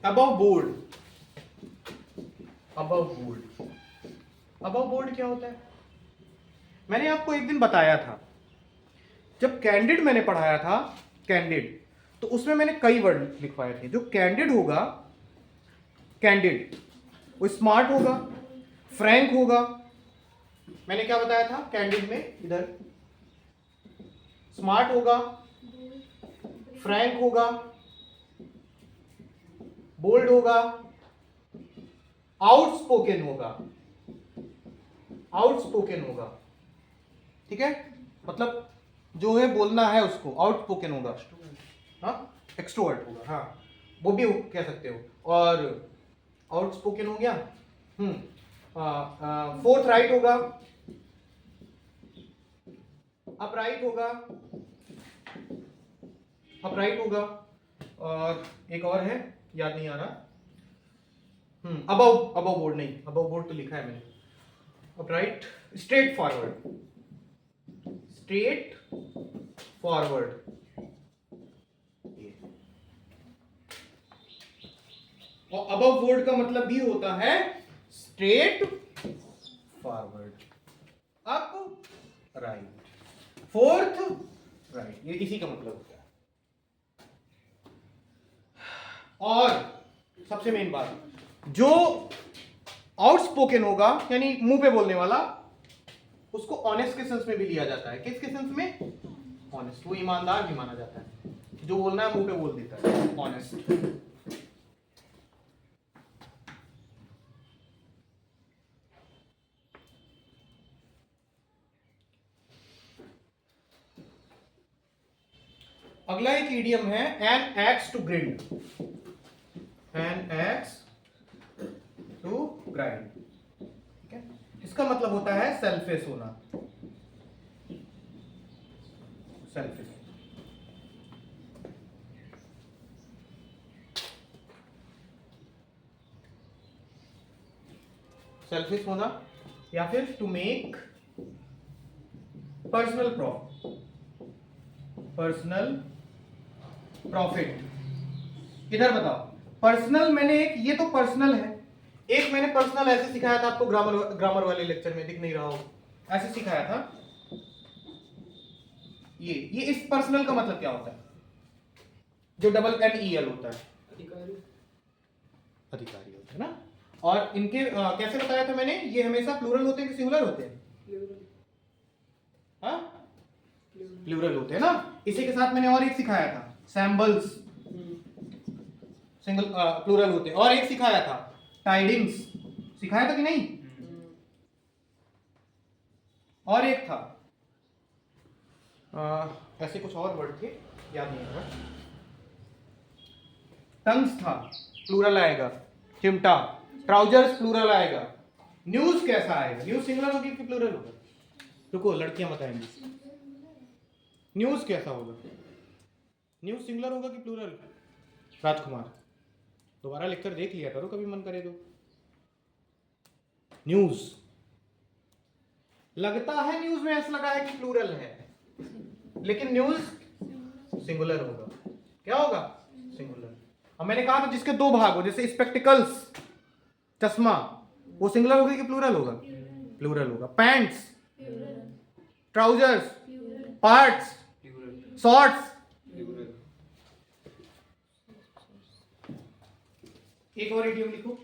Above board, above board, above board क्या होता है? मैंने आपको एक दिन बताया था, जब कैंडिड मैंने पढ़ाया था, कैंडिड, तो उसमें मैंने कई वर्ड लिखवाए थे। जो कैंडिड होगा, कैंडिड, वो स्मार्ट होगा, फ्रैंक होगा। मैंने क्या बताया था कैंडिड में? इधर स्मार्ट होगा, फ्रैंक होगा, बोल्ड होगा, आउटस्पोकन होगा, आउटस्पोकन होगा। ठीक है, मतलब जो है बोलना है उसको आउटस्पोकन होगा, हाँ, एक्सट्रोवर्ट होगा, हाँ, वो भी कह सकते हो। और आउटस्पोकन हो गया। फोर्थ राइट होगा, अपराइट होगा, अपराइट होगा, और एक और है याद नहीं आ रहा। अबव, अबव बोर्ड नहीं, अबव बोर्ड तो लिखा है मैंने। Upright, straight forward, straight forward, और अबव बोर्ड का मतलब भी होता है straight forward, up right, fourth right, ये इसी का मतलब होता है। और सबसे मेन बात, जो आउटस्पोकन होगा यानी मुंह पे बोलने वाला, उसको ऑनेस्ट के सेंस में भी लिया जाता है। किसके सेंस में? ऑनेस्ट, वो ईमानदार भी माना जाता है। जो बोलना है मुंह पे बोल देता है, ऑनेस्ट। अगला एक ईडियम है an axe to grind, an axe to grind. ठीक है, इसका मतलब होता है सेल्फिश होना, सेल्फिश, सेल्फिश होना, या फिर to make personal profit, personal profit. इधर बताओ, पर्सनल मैंने एक, ये तो पर्सनल है, एक मैंने पर्सनल ऐसे सिखाया था आपको, ग्रामर वाले लेक्चर में, दिख नहीं रहा हो, ऐसे सिखाया था। ये इस पर्सनल का मतलब क्या होता है? जो डबल एन ई एल होता है, अधिकारी, अधिकारी होता है ना। और इनके कैसे बताया था मैंने? ये हमेशा प्लूरल होते हैं कि सिंगुलर होते हैं? हाँ, प्लूरल होते हैं ना। इसी के साथ मैंने और एक सिखाया था, सैम्बल्स, सिंगल प्लूरल होते हैं। और एक सिखाया था टाइडिंग्स, सिखाया था कि नहीं? और एक था ऐसे कुछ और वर्ड थे, याद नहीं आ रहा। टंग्स था, प्लूरल आएगा, चिमटा, ट्राउजर्स प्लूरल आएगा। न्यूज कैसा आएगा? न्यूज सिंगुलर होगी कि प्लूरल होगा? रुको, लड़कियां बताएंगी। न्यूज कैसा होगा? न्यूज सिंगुलर होगा कि प्लूरल? राजकुमार, दोबारा लेक्चर देख लिया करो कभी मन करे तो। न्यूज, लगता है न्यूज में ऐसा लगा है कि प्लूरल है, लेकिन न्यूज सिंगुलर होगा। क्या होगा? सिंगुलर। अब मैंने कहा था जिसके दो भाग हो, जैसे स्पेक्टिकल्स, चश्मा, वो सिंगुलर होगा कि प्लूरल होगा? प्लूरल होगा। पैंट्स, ट्राउजर्स, पार्ट्स, शॉर्ट्स, एक और इडियम लिखो।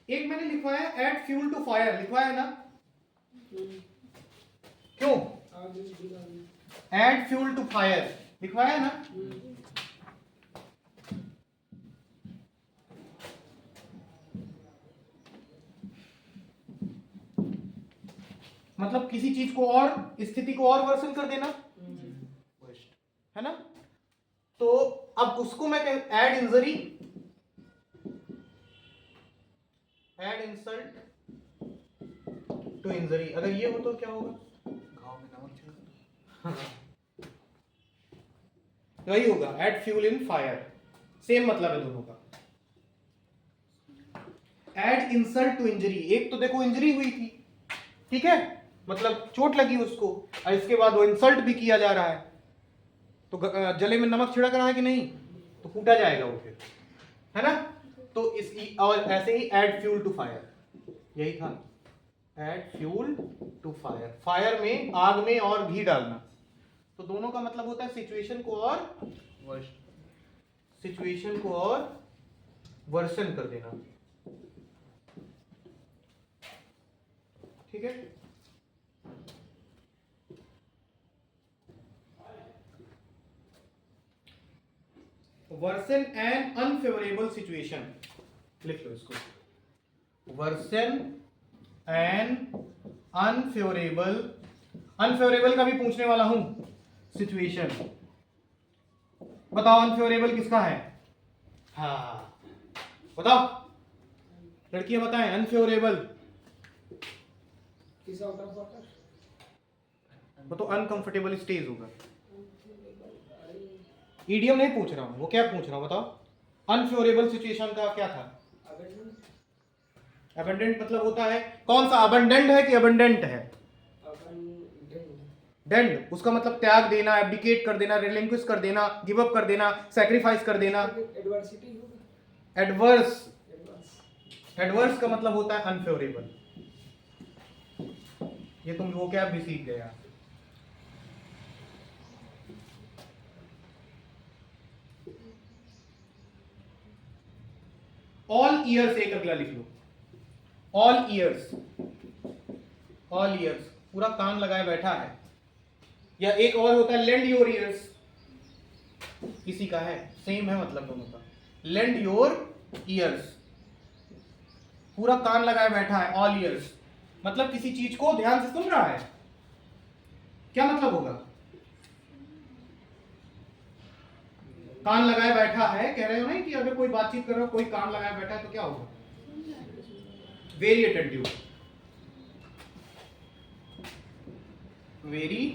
एक मैंने लिखवाया ऐड फ्यूल टू फायर, लिखवाया है ना? क्यों? ऐड फ्यूल टू फायर लिखवाया है ना? मतलब किसी चीज को और, स्थिति को और वर्सन कर देना, है ना? तो अब उसको मैं add injury, add insult to injury. अगर ये हो तो क्या होगा? घाव में नमक छिड़क, वही होगा add fuel in fire. Same मतलब है दोनों का। एड इंसल्ट टू इंजरी, एक तो देखो इंजरी हुई थी, ठीक है, मतलब चोट लगी उसको, और इसके बाद वो इंसल्ट भी किया जा रहा है, तो जले में नमक छिड़क रहा है कि नहीं, तो कूटा जाएगा वो फिर, है ना। तो इस और ऐसे ही ऐड फ्यूल टू फायर, यही था, add fuel to fire, fire में आग में और घी डालना, तो दोनों का मतलब होता है सिचुएशन को और वर्सन कर देना, ठीक है। वर्सन एन अनफेवरेबल सिचुएशन, लिख लो इसको, वर्सन एन अनफेवरेबल, अनफेवरेबल का भी पूछने वाला हूं, सिचुएशन, बताओ अनफेवरेबल किसका है, हाँ बताओ लड़कियां बताएं, अनफेवरेबल वो तो अनकंफर्टेबल स्टेज होगा, ईडियम नहीं पूछ रहा हूं, वो क्या पूछ रहा हूं बताओ, अनफेवरेबल सिचुएशन का क्या था, अबंडेंट मतलब होता है, कौन सा अबंडेंट है कि अबंडेंट है, डेंड, उसका मतलब त्याग देना, एब्डिकेट कर देना, रिलिंक्विश कर देना, गिव अप कर देना, सैक्रिफाइस कर देना, एडवर्स, एडवर्स का मतलब होता है अनफेवरेबल, ये तुम वो क्या भी सीख गया। ऑल ईयर्स एक अगला लिख लो, ऑल ईयर्स, ऑल ईयर्स पूरा कान लगाए बैठा है, या एक और होता है लेंड योर ईयर्स, किसी का है, सेम है मतलब दोनों का, लेंड योर ईयर्स, पूरा कान लगाए बैठा है, ऑल ईयर्स मतलब किसी चीज को ध्यान से सुन रहा है, क्या मतलब होगा, कान लगाए बैठा है, कह रहे हो नहीं कि अगर कोई बातचीत कर रहे हो, कोई कान लगाए बैठा है तो क्या होगा, very attentive, very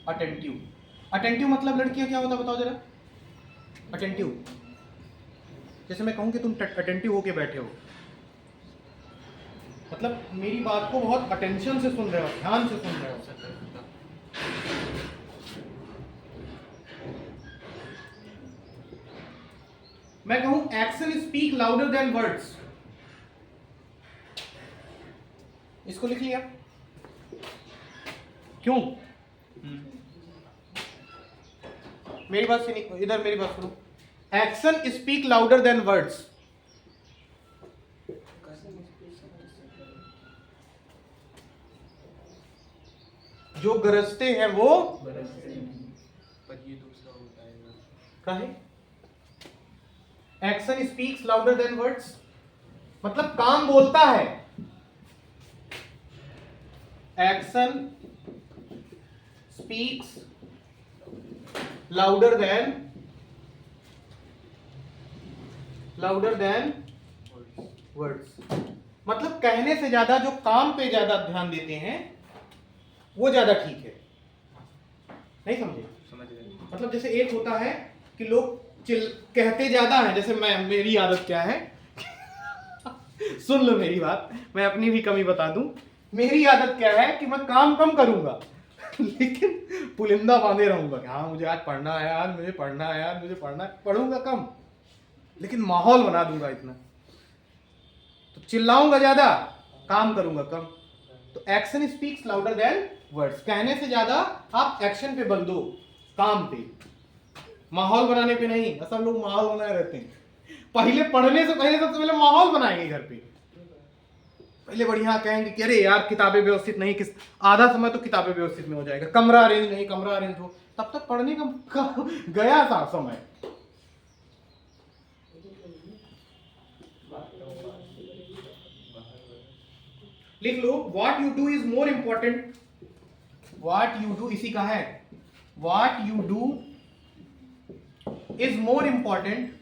attentive, attentive मतलब लड़कियां क्या होता है बताओ जरा, अटेंटिव, जैसे मैं कहूं कि तुम अटेंटिव होके बैठे हो, मतलब मेरी बात को बहुत अटेंशन से सुन रहे हो, ध्यान से सुन रहे हो, मैं कहूं action speak louder than words, इसको लिख लिया, क्यों, मेरी बात सुनिए, इधर मेरी बात सुनो, action speak louder than words, जो गरजते हैं वो पर ये दूसरा होता है ना, काहे, action speaks louder than words मतलब काम बोलता है, action speaks louder than words, मतलब कहने से ज्यादा जो काम पे ज्यादा ध्यान देते हैं वो ज्यादा ठीक है, नहीं समझे, समझ गए, मतलब जैसे एक होता है कि लोग कहते ज्यादा हैं, जैसे मेरी आदत क्या है सुन लो मेरी बात, मैं अपनी भी कमी बता दूं, मेरी आदत क्या है कि मैं काम कम करूंगा लेकिन पुलिंदा बांधे रहूंगा कि हाँ मुझे आज पढ़ना है यार, मुझे पढ़ना है यार, मुझे पढ़ना है, पढ़ूंगा कम लेकिन माहौल बना दूंगा इतना, तो चिल्लाऊंगा ज्यादा, काम करूंगा कम, तो action speaks louder than words, कहने से ज्यादा आप एक्शन पे बल दो, काम पे, माहौल बनाने पे नहीं, सब लोग माहौल बनाए रहते हैं, पहले पढ़ने से पहले सबसे पहले माहौल बनाएंगे घर पे, पहले बढ़िया कहेंगे कि अरे यार किताबें व्यवस्थित नहीं, किस आधा समय तो किताबें व्यवस्थित में हो जाएगा, कमरा अरेंज नहीं, कमरा अरेंज हो, तब तक पढ़ने का गया था समय, लिख लो what you do is more important, what you do इसी का है, what you do is more important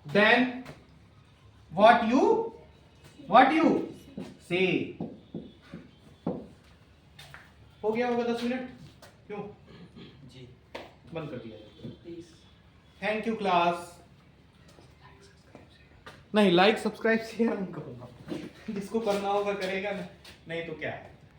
than what you say, हो गया होगा 10 मिनट, क्यों जी बंद कर दिया, थैंक यू क्लास। नहीं, लाइक सब्सक्राइब शेयर नहीं करूंगा, जिसको करना होगा करेगा, नहीं तो क्या है।